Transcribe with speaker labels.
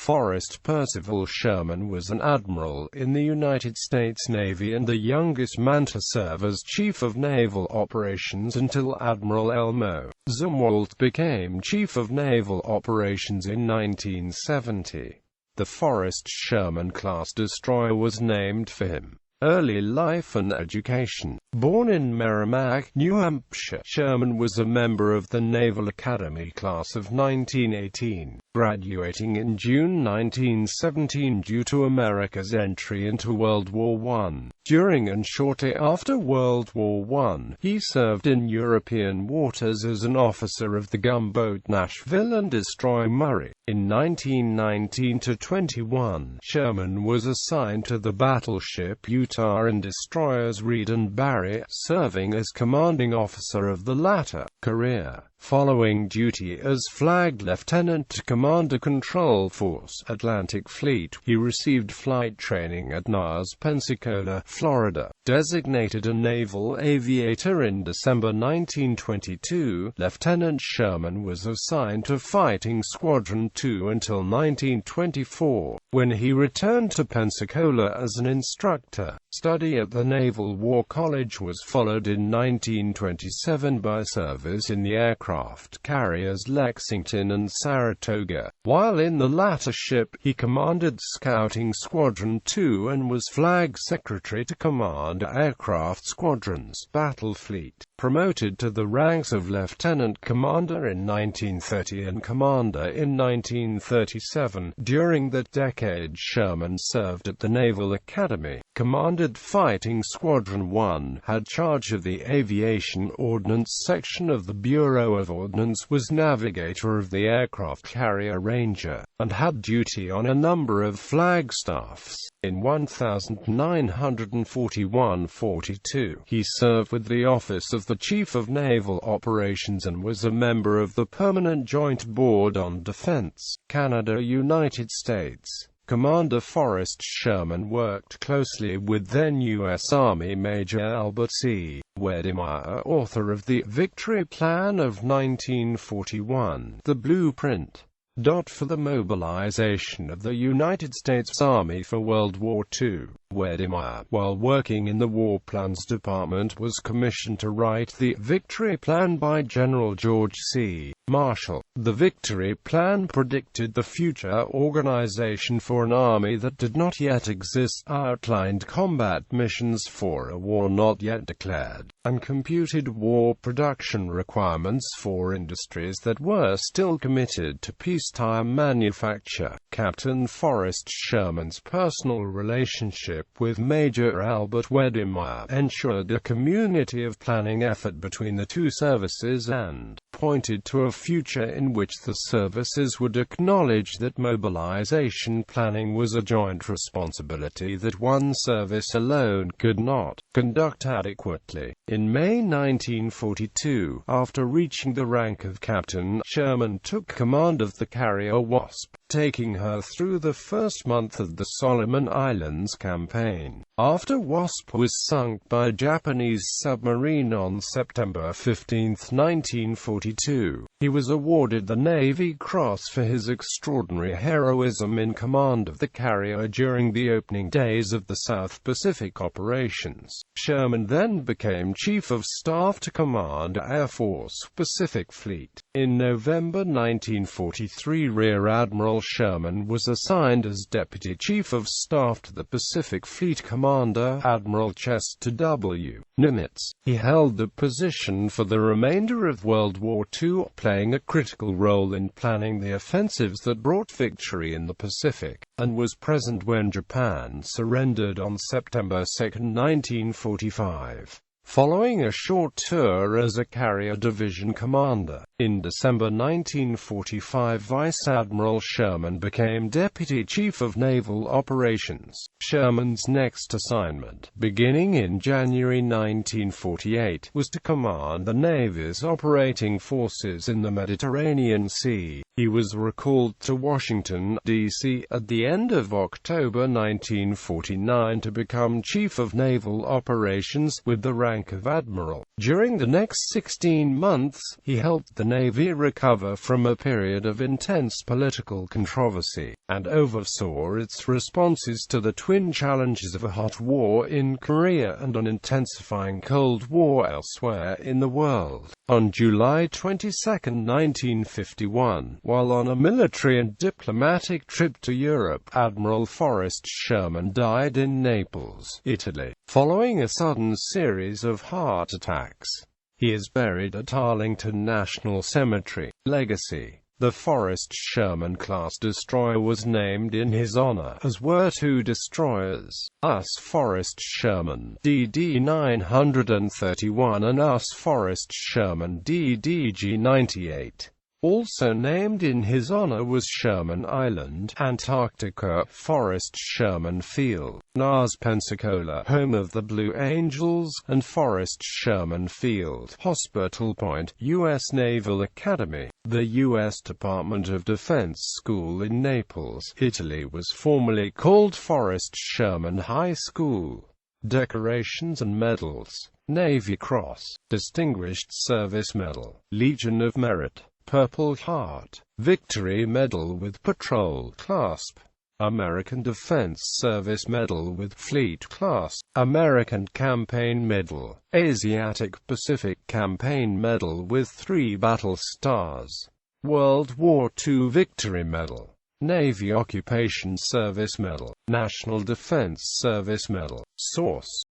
Speaker 1: Forrest Percival Sherman was an admiral in the United States Navy and the youngest man to serve as Chief of Naval Operations until Admiral Elmo Zumwalt became Chief of Naval Operations in 1970. The Forrest Sherman class destroyer was named for him. Early life and education. Born in Merrimack, New Hampshire, Sherman was a member of the Naval Academy class of 1918, graduating in June 1917 due to America's entry into World War I. During and shortly after World War I, he served in European waters as an officer of the gunboat Nashville and destroyer Murray. In 1919–21, Sherman was assigned to the battleship Utah and destroyers Reed and Barry, serving as commanding officer of the latter. Career. Following duty as Flag Lieutenant to Commander Control Force, Atlantic Fleet, he received flight training at NAS Pensacola, Florida. Designated a naval aviator in December 1922, Lieutenant Sherman was assigned to Fighting Squadron 2 until 1924, when he returned to Pensacola as an instructor. Study at the Naval War College was followed in 1927 by service in the aircraft carriers Lexington and Saratoga. While in the latter ship, he commanded Scouting Squadron 2 and was Flag Secretary to command aircraft squadrons, Battle Fleet. Promoted to the ranks of Lieutenant Commander in 1930 and Commander in 1937. During that decade, Sherman served at the Naval Academy, commanded Fighting Squadron 1, had charge of the Aviation Ordnance Section of the Bureau of Ordnance, was navigator of the aircraft carrier Ranger, and had duty on a number of flagstaffs. In 1941–42, he served with the office of the Chief of Naval Operations and was a member of the Permanent Joint Board on Defense, Canada–United States. Commander Forrest Sherman worked closely with then U.S. Army Major Albert C. Wedemeyer, author of the Victory Plan of 1941, the blueprint for the mobilization of the United States Army for World War II. Wedemeyer, while working in the War Plans Department, was commissioned to write the Victory Plan by General George C. Marshall. The Victory Plan predicted the future organization for an army that did not yet exist, outlined combat missions for a war not yet declared, and computed war production requirements for industries that were still committed to peacetime manufacture. Captain Forrest Sherman's personal relationship with Major Albert Wedemeyer ensured a community of planning effort between the two services and pointed to a future in which the services would acknowledge that mobilization planning was a joint responsibility that one service alone could not conduct adequately. In May 1942, after reaching the rank of captain, Sherman took command of the carrier Wasp, taking her through the first month of the Solomon Islands campaign. After Wasp was sunk by a Japanese submarine on September 15, 1942, he was awarded the Navy Cross for his extraordinary heroism in command of the carrier during the opening days of the South Pacific operations. Sherman then became Chief of Staff to command Air Force Pacific Fleet. In November 1943, Rear Admiral Sherman was assigned as Deputy Chief of Staff to the Pacific Fleet Commander, Admiral Chester W. Nimitz. He held the position for the remainder of World War II, playing a critical role in planning the offensives that brought victory in the Pacific, and was present when Japan surrendered on September 2, 1945. Following a short tour as a carrier division commander, in December 1945 Vice Admiral Sherman became Deputy Chief of Naval Operations. Sherman's next assignment, beginning in January 1948, was to command the Navy's operating forces in the Mediterranean Sea. He was recalled to Washington, D.C. at the end of October 1949 to become Chief of Naval Operations, with the rank of Admiral. During the next 16 months, he helped the Navy recover from a period of intense political controversy, and oversaw its responses to the twin challenges of a hot war in Korea and an intensifying Cold War elsewhere in the world. On July 22, 1951, while on a military and diplomatic trip to Europe, Admiral Forrest Sherman died in Naples, Italy, following a sudden series of heart attacks. He is buried at Arlington National Cemetery, Legacy. The Forrest Sherman-class destroyer was named in his honor, as were two destroyers, US Forrest Sherman DD-931 and US Forrest Sherman DDG-98. Also named in his honor was Sherman Island, Antarctica, Forrest Sherman Field, NAS Pensacola, home of the Blue Angels, and Forrest Sherman Field, Hospital Point, U.S. Naval Academy. The U.S. Department of Defense School in Naples, Italy was formerly called Forrest Sherman High School. Decorations and medals: Navy Cross, Distinguished Service Medal, Legion of Merit, Purple Heart, Victory Medal with Patrol Clasp, American Defense Service Medal with Fleet Clasp, American Campaign Medal, Asiatic Pacific Campaign Medal with 3 battle stars, World War II Victory Medal, Navy Occupation Service Medal, National Defense Service Medal. Source: